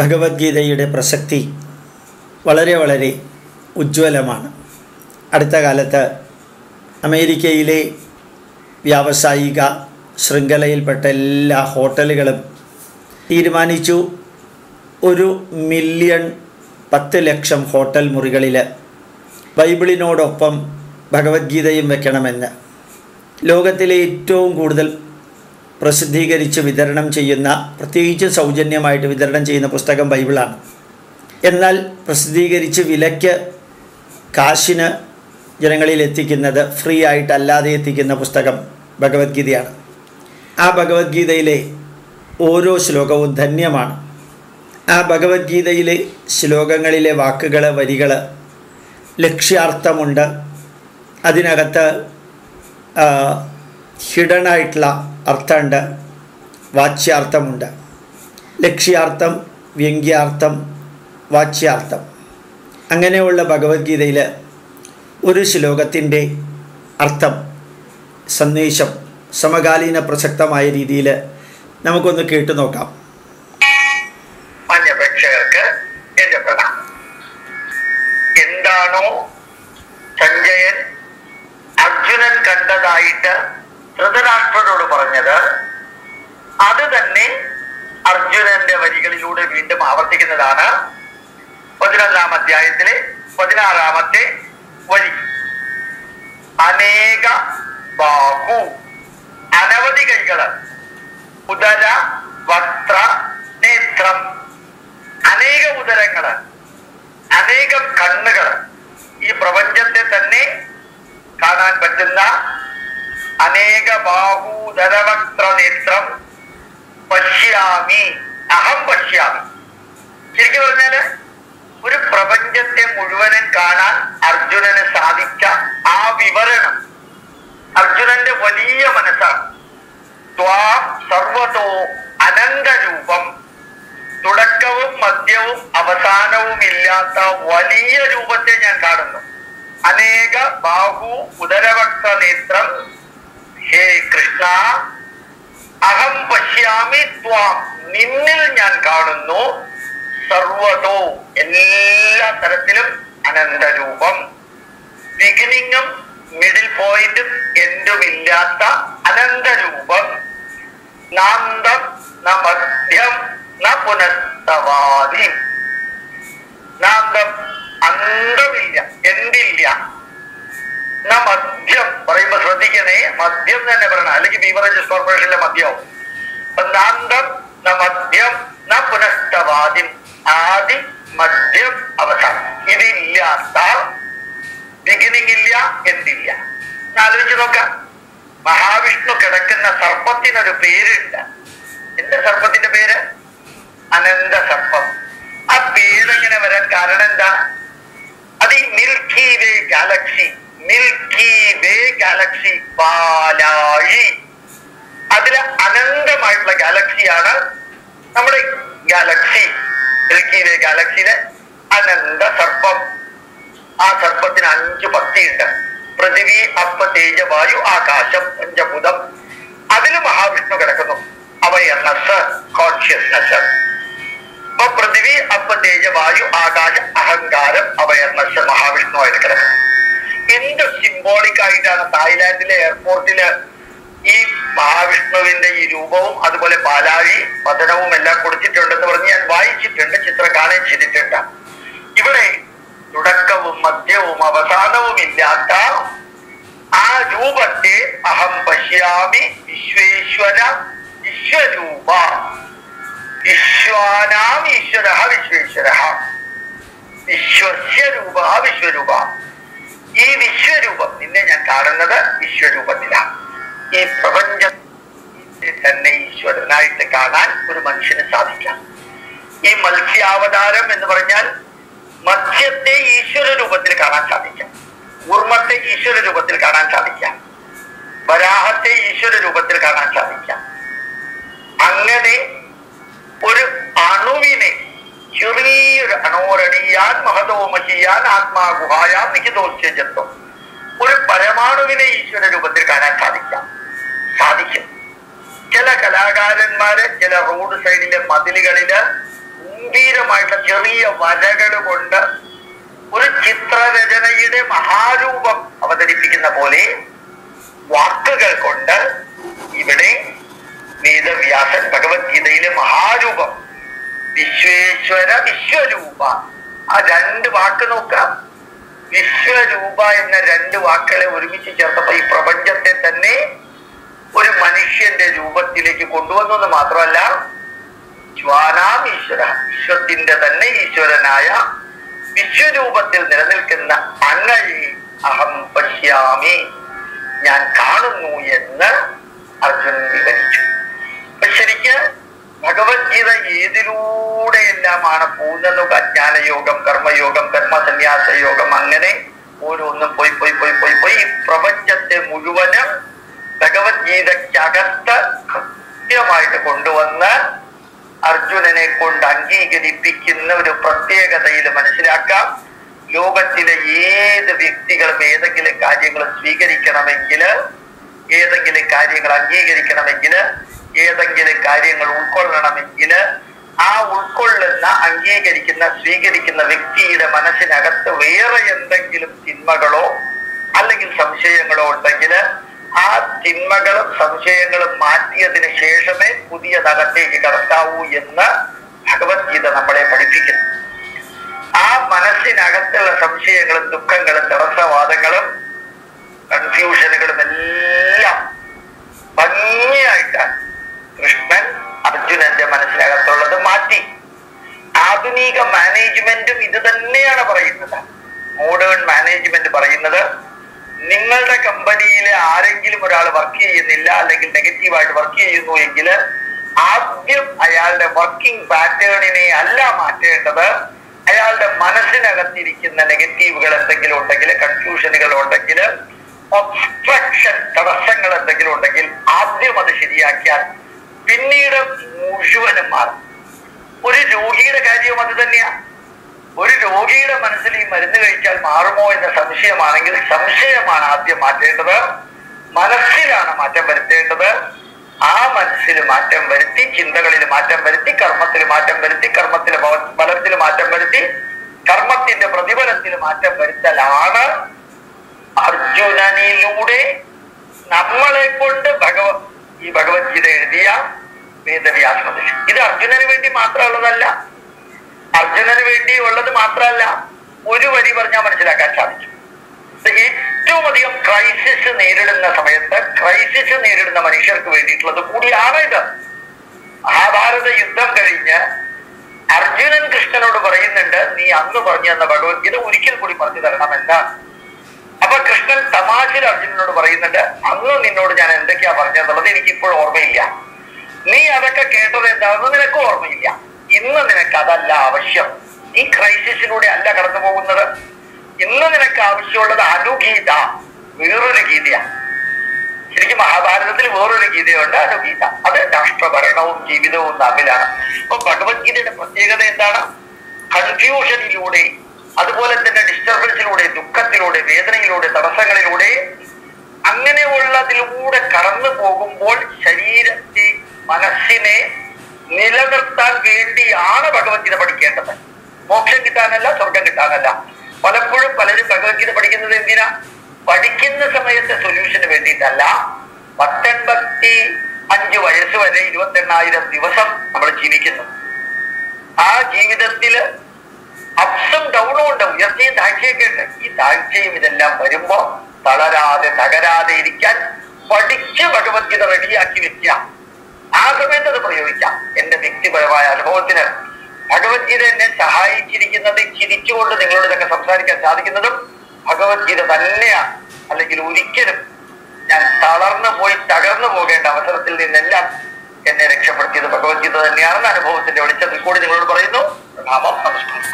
ഭഗവത്ഗീതയുടെ പ്രസക്തി വളരെ വളരെ ഉജ്ജ്വലമാണ്. അടുത്ത കാലത്ത് അമേരിക്കയിലെ വ്യാവസായിക ശൃംഖലയിൽപ്പെട്ട എല്ലാ ഹോട്ടലുകളും തീരുമാനിച്ചു 1,000,000 10 ലക്ഷം ഹോട്ടൽ മുറികളിൽ ബൈബിളിനോടൊപ്പം ഭഗവത്ഗീതയും വെക്കണമെന്ന്. ലോകത്തിലെ ഏറ്റവും കൂടുതൽ പ്രസിദ്ധീകരിച്ച് വിതരണം ചെയ്യുന്ന, പ്രത്യേകിച്ച് സൗജന്യമായിട്ട് വിതരണം ചെയ്യുന്ന പുസ്തകം ബൈബിളാണ്. എന്നാൽ പ്രസിദ്ധീകരിച്ച് വിലയ്ക്ക് കാശിന് ജനങ്ങളിൽ എത്തിക്കുന്നത്, ഫ്രീ ആയിട്ടല്ലാതെ എത്തിക്കുന്ന പുസ്തകം ഭഗവത്ഗീതയാണ്. ആ ഭഗവത്ഗീതയിലെ ഓരോ ശ്ലോകവും ധന്യമാണ്. ആ ഭഗവത്ഗീതയിലെ ശ്ലോകങ്ങളിലെ വാക്കുകൾ, വരികൾ ലക്ഷ്യാർത്ഥമുണ്ട്. അതിനകത്ത് ഹിഡനായിട്ടുള്ള അർത്ഥമുണ്ട്, വാച്യാർത്ഥമുണ്ട്. ലക്ഷ്യാർത്ഥം, വ്യംഗ്യാർത്ഥം, വാച്യാർത്ഥം. അങ്ങനെയുള്ള ഭഗവത്ഗീതയിൽ ഒരു ശ്ലോകത്തിൻ്റെ അർത്ഥം, സന്ദേശം സമകാലീന പ്രസക്തമായ രീതിയിൽ നമുക്കൊന്ന് കേട്ടു നോക്കാം. മാന്യപ്രേക്ഷകർക്ക് എൻ്റെ പ്രണാമം. എന്താണോ സഞ്ജയൻ അർജുനൻ കണ്ടതായിട്ട് ധൃതരാഷ്ട്രരോട് പറഞ്ഞത്, അത് തന്നെ അർജുനന്റെ വരികളിലൂടെ വീണ്ടും ആവർത്തിക്കുന്നതാണ് 11-ാം അധ്യായത്തിലെ 16-ാമത്തെ വരി. അനേക ബാഹു, അനവധി കൈകള്, ഉദര വക്ത്ര നേത്രം, അനേക ഉദരങ്ങള്, അനേകം കണ്ണുകള്, ഈ പ്രപഞ്ചത്തെ തന്നെ കാണാൻ പറ്റുന്ന അനേക ബാഹൂദരവക്ത്ര നേത്രം പശ്യാമി, അഹം പശ്യാമി. ശരിക്കും പറഞ്ഞാല് ഒരു പ്രപഞ്ചത്തെ മുഴുവനും കാണാൻ അർജുനന് സാധിച്ച ആ വിവരണം അർജുനന്റെ വലിയ മനസ്സാണ്. ത്വാം സർവതോ അനന്തരൂപം, തുടക്കവും മധ്യവും അവസാനവും ഇല്ലാത്ത വലിയ രൂപത്തെ ഞാൻ കാണുന്നു. അനേക ബാഹു ഉദരവക്ത്ര നേത്രം, ഹേ കൃഷ്ണ, അഹം പശ്യാമി ത്വാം, നിന്നിൽ ഞാൻ കാണുന്നു, സർവതോ, എല്ലാ തരത്തിലും അനന്തരൂപം, ബിഗിനിങ്ങും മിഡിൽ പോയിന്റും എന്തുമില്ലാത്ത അനന്തരൂപം, നാന്തം ന മധ്യം ന പുനസ്തവാദി, നാന്തം അന്തമില്ല, എന്തില്ല, ന മദ്യം, പറയുമ്പോ ശ്രദ്ധിക്കണേ, മദ്യം തന്നെ പറയണം, അല്ലെങ്കിൽ ബീവറേജസ് കോർപ്പറേഷനിലെ മദ്യവും. നാന്തം ന മദ്യം ന പുനസ്തവാദി, ആദി മദ്യം അവസാനം, ഇതില്ലാത്ത, ബിഗിനിങ് ഇല്ല, എന്തില്ല. ആലോചിച്ച് നോക്കാം. മഹാവിഷ്ണു കിടക്കുന്ന സർപ്പത്തിനൊരു പേരുണ്ട്. എന്താ സർപ്പത്തിന്റെ പേര്? അനന്ത സർപ്പം. ആ പേരെങ്ങനെ വരാൻ കാരണം എന്താ? അത് ഈ മിൽക്കി വേ ഗാലക്സി, മിൽക്കി വേ ഗാലക്സി, പാലാഴി, അതിലെ അനന്തമായിട്ടുള്ള ഗാലക്സിയാണ് നമ്മുടെ ഗാലക്സി. മിൽക്കി വേ ഗാലക്സിയിലെ അനന്ത സർപ്പം. ആ സർപ്പത്തിന് 5 പത്തിയുണ്ട്. പൃഥിവി, അപ്പ, തേജ, വായു, ആകാശം, പഞ്ചഭൂതം. അതിൽ മഹാവിഷ്ണു കിടക്കുന്നു. Awareness, consciousness. അപ്പൊ പൃഥിവി, അപ്പ, തേജ, വായു, ആകാശം, അഹങ്കാരം, അവയർനെസ് മഹാവിഷ്ണു ആയിട്ട് കിടക്കുന്നു. എന്ത് സിംബോളിക് ആയിട്ടാണ് തായ്ലാന്റിലെ എയർപോർട്ടില് ഈ മഹാവിഷ്ണുവിന്റെ ഈ രൂപവും അതുപോലെ പാലാഴി പതനവും എല്ലാം കൊടുത്തിട്ടുണ്ടെന്ന് പറഞ്ഞ് ഞാൻ വായിച്ചിട്ടുണ്ട്, ചിത്രം കാണാൻ ചെയ്തിട്ടുണ്ട്. ഇവിടെ തുടക്കവും മധ്യവും അവസാനവും ഇല്ലാത്ത ആ രൂപത്തെ അഹം പശ്യാമി വിശ്വേശ്വര വിശ്വരൂപ, വിശ്വാനാം ഈശ്വര വിശ്വേശ്വര, വിശ്വസ്യ രൂപ വിശ്വരൂപ. ഈ വിശ്വരൂപം, നിന്നെ ഞാൻ കാണുന്നത് വിശ്വരൂപത്തിലാണ്. ഈ പ്രപഞ്ചത്തെ തന്നെ ഈശ്വരനായിട്ട് കാണാൻ ഒരു മനുഷ്യന് സാധിക്കാം. ഈ മത്സ്യാവതാരം എന്ന് പറഞ്ഞാൽ മത്സ്യത്തെ ഈശ്വര രൂപത്തിൽ കാണാൻ സാധിക്കാം, ഊർമ്മത്തെ ഈശ്വര രൂപത്തിൽ കാണാൻ സാധിക്കാം, വരാഹത്തെ ഈശ്വര രൂപത്തിൽ കാണാൻ സാധിക്കാം. അങ്ങനെ ഒരു അണുവിനെ, ചെറിയൊരു അണോരണീയാൻ മഹതോമഹിയാൻ ആത്മാ ഗുഹായാൻ നിഹിതോച്ചത്വം, ഒരു പരമാണുവിനെ ഈശ്വര രൂപത്തിൽ കാണാൻ സാധിക്കും. ചില കലാകാരന്മാര് ചില റോഡ് സൈഡിലെ മതിലുകളില് ഗംഭീരമായിട്ടുള്ള ചെറിയ വരകൾ കൊണ്ട് ഒരു ചിത്രരചനയുടെ മഹാരൂപം അവതരിപ്പിക്കുന്ന പോലെ വാക്കുകൾ കൊണ്ട് ഇവിടെ വേദവ്യാസൻ ഭഗവത്ഗീതയിലെ മഹാരൂപം വിശ്വേശ്വര വിശ്വരൂപ, ആ രണ്ട് വാക്ക് നോക്കാം. വിശ്വരൂപ എന്ന രണ്ട് വാക്കുകളെ ഒരുമിച്ച് ചേർത്തപ്പോ ഈ പ്രപഞ്ചത്തെ തന്നെ ഒരു മനുഷ്യന്റെ രൂപത്തിലേക്ക് കൊണ്ടുവന്നു എന്ന് മാത്രമല്ല, ജ്വാനാം ഈശ്വര, വിശ്വത്തിന്റെ തന്നെ ഈശ്വരനായ വിശ്വരൂപത്തിൽ നിലനിൽക്കുന്ന അങ്ങയെ അഹം പശ്യാമി, ഞാൻ കാണുന്നു എന്ന് അർജുനൻ വിവരിച്ചു. ശരിക്ക് ഭഗവത്ഗീത ഏതിലൂടെയെല്ലാമാണ് പോകുന്നത്? ജ്ഞാനയോഗം, കർമ്മയോഗം, കർമ്മസന്യാസ യോഗം, അങ്ങനെ ഓരോന്നും പോയി പോയി പോയി പോയി പോയി ഈ പ്രപഞ്ചത്തെ മുഴുവനും ഭഗവത്ഗീതയ്ക്കകത്ത് കൃത്യമായിട്ട് കൊണ്ടുവന്ന് അർജുനനെ കൊണ്ട് അംഗീകരിപ്പിക്കുന്ന ഒരു പ്രത്യേകതയിൽ മനസ്സിലാക്കാം. ലോകത്തിലെ ഏത് വ്യക്തികളും ഏതെങ്കിലും കാര്യങ്ങൾ സ്വീകരിക്കണമെങ്കിൽ, ഏതെങ്കിലും കാര്യങ്ങൾ അംഗീകരിക്കണമെങ്കിൽ, ഏതെങ്കിലും കാര്യങ്ങൾ ഉൾക്കൊള്ളണമെങ്കിൽ, ആ ഉൾക്കൊള്ളുന്ന, അംഗീകരിക്കുന്ന, സ്വീകരിക്കുന്ന വ്യക്തിയുടെ മനസ്സിനകത്ത് വേറെ എന്തെങ്കിലും തിന്മകളോ അല്ലെങ്കിൽ സംശയങ്ങളോ ഉണ്ടെങ്കിൽ ആ തിന്മകളും സംശയങ്ങളും മാറ്റിയതിന് ശേഷമേ പുതിയതകത്തേക്ക് കടക്കാവൂ എന്ന് ഭഗവത്ഗീത നമ്മളെ പഠിപ്പിക്കുന്നു. ആ മനസ്സിനകത്തുള്ള സംശയങ്ങളും ദുഃഖങ്ങളും തടസ്സവാദങ്ങളും കൺഫ്യൂഷനുകളും എല്ലാം ഭംഗിയായിട്ട് കൃഷ്ണൻ അർജുനന്റെ മനസ്സിനകത്തുള്ളത് മാറ്റി. ആധുനിക മാനേജ്മെന്റും ഇത് തന്നെയാണ് പറയുന്നത്. മോഡേൺ മാനേജ്മെന്റ് പറയുന്നത്, നിങ്ങളുടെ കമ്പനിയിലെ ആരെങ്കിലും ഒരാൾ വർക്ക് ചെയ്യുന്നില്ല അല്ലെങ്കിൽ നെഗറ്റീവായിട്ട് വർക്ക് ചെയ്യുന്നു എങ്കിൽ ആദ്യം അയാളുടെ വർക്കിംഗ് പാറ്റേണിനെ അല്ല മാറ്റേണ്ടത്, അയാളുടെ മനസ്സിനകത്തിരിക്കുന്ന നെഗറ്റീവുകൾ എന്തെങ്കിലും ഉണ്ടെങ്കിൽ, കൺഫ്യൂഷനുകൾ ഉണ്ടെങ്കിൽ, ഒബ്സ്ട്രക്ഷൻ, തടസ്സങ്ങൾ എന്തെങ്കിലും ഉണ്ടെങ്കിൽ ആദ്യം അത് ശരിയാക്കിയാൽ പിന്നീട് മുഴുവനും മാറും. ഒരു രോഗിയുടെ കാര്യവും അത് തന്നെയാണ്. ഒരു രോഗിയുടെ മനസ്സിൽ ഈ മരുന്ന് കഴിച്ചാൽ മാറുമോ എന്ന സംശയമാണെങ്കിൽ സംശയമാണ് ആദ്യം മാറ്റേണ്ടത്. മനസ്സിലാണ് മാറ്റം വരുത്തേണ്ടത്. ആ മനസ്സിൽ മാറ്റം വരുത്തി, ചിന്തകളിൽ മാറ്റം വരുത്തി, കർമ്മത്തിൽ മാറ്റം വരുത്തി, കർമ്മത്തിലെ ഫലത്തിൽ മാറ്റം വരുത്തി, കർമ്മത്തിന്റെ പ്രതിഫലത്തിൽ മാറ്റം വരുത്തലാണ് അർജുനനിലൂടെ നമ്മളെ കൊണ്ട് ഈ ഭഗവത്ഗീത എഴുതിയ വേദവ്യാസ മഹർഷി. ഇത് അർജുനന് വേണ്ടി മാത്രമുള്ളതല്ല, അർജുനന് വേണ്ടി ഉള്ളത് മാത്രമല്ല, ഒരു വരി പറഞ്ഞാൽ മനസ്സിലാക്കാൻ സാധിക്കും. ഏറ്റവും അധികം ക്രൈസിസ് നേരിടുന്ന സമയത്ത് ക്രൈസിസ് നേരിടുന്ന മനുഷ്യർക്ക് വേണ്ടിയിട്ടുള്ളത് കൂടിയാണ് ഇത്. മഹാഭാരത യുദ്ധം കഴിഞ്ഞ് അർജുനൻ കൃഷ്ണനോട് പറയുന്നുണ്ട്, നീ അന്ന് പറഞ്ഞു തന്ന ഭഗവത്ഗീത ഒരിക്കൽ കൂടി പറഞ്ഞു തരണം എന്നാണ്. അപ്പൊ കൃഷ്ണൻ തമാശയിൽ അർജുനനോട് പറയുന്നുണ്ട്, അന്ന് നിന്നോട് ഞാൻ എന്തൊക്കെയാ പറഞ്ഞെന്നുള്ളത് എനിക്കിപ്പോൾ ഓർമ്മയില്ല, നീ അതൊക്കെ കേട്ടത് എന്താണെന്ന് നിനക്ക് ഓർമ്മയില്ല, ഇന്ന് നിനക്ക് അതല്ല ആവശ്യം, ഈ ക്രൈസിസിലൂടെ അല്ല കടന്നു പോകുന്നത്, ഇന്ന് നിനക്ക് ആവശ്യമുള്ളത് അനുഗീത, വേറൊരു ഗീതയാണ്. ശരിക്കും മഹാഭാരതത്തിൽ വേറൊരു ഗീതയുണ്ട്, അനുഗീത. അത് രാഷ്ട്രഭരണവും ജീവിതവും തമ്മിലാണ്. അപ്പൊ ഭഗവത്ഗീതയുടെ പ്രത്യേകത എന്താണ്? കൺഫ്യൂഷനിലൂടെ, അതുപോലെ തന്നെ ഡിസ്റ്റർബൻസിലൂടെ, ദുഃഖത്തിലൂടെ, വേദനയിലൂടെ, തടസ്സങ്ങളിലൂടെ, അങ്ങനെയുള്ളതിലൂടെ കടന്നു പോകുമ്പോൾ ശരീരത്തെ, മനസ്സിനെ നിലനിർത്താൻ വേണ്ടിയാണ് ഭഗവത്ഗീത പഠിക്കേണ്ടത്. മോക്ഷം കിട്ടാനല്ല, സ്വർഗം കിട്ടാനല്ല. പലപ്പോഴും പലരും ഭഗവത്ഗീത പഠിക്കുന്നത് എന്തിനാ? പഠിക്കുന്ന സമയത്തെ സൊല്യൂഷന് വേണ്ടിയിട്ടല്ല. 85 വയസ്സ് വരെ 28,000 ദിവസം നമ്മൾ ജീവിക്കുന്നു. ആ ജീവിതത്തില് അപ്സും ഡൗണും ഉണ്ട്, ഉയർച്ചയും താഴ്ചയൊക്കെ ഉണ്ട്. ഈ താഴ്ചയും ഇതെല്ലാം വരുമ്പോ തളരാതെ തകരാതെ ഇരിക്കാൻ പഠിച്ച് ഭഗവത്ഗീത റെഡിയാക്കി വെക്കുക. ആ സമയത്ത് അത് പ്രയോഗിക്കാം. എന്റെ വ്യക്തിപരമായ അനുഭവത്തിന് ഭഗവത്ഗീത എന്നെ സഹായിച്ചിരിക്കുന്നത്, ചിരിച്ചുകൊണ്ട് നിങ്ങളോട് ഇതൊക്കെ സംസാരിക്കാൻ സാധിക്കുന്നതും ഭഗവത്ഗീത തന്നെയാണ്. അല്ലെങ്കിൽ ഒരിക്കലും ഞാൻ തകർന്നു പോകേണ്ട അവസരത്തിൽ നിന്നെല്ലാം എന്നെ രക്ഷപ്പെടുത്തിയത് ഭഗവത്ഗീത തന്നെയാണെന്ന് അനുഭവത്തിന്റെ വെളിച്ചത്തിൽ കൂടി നിങ്ങളോട് പറയുന്നു. പ്രണാമം, നമസ്കാരം.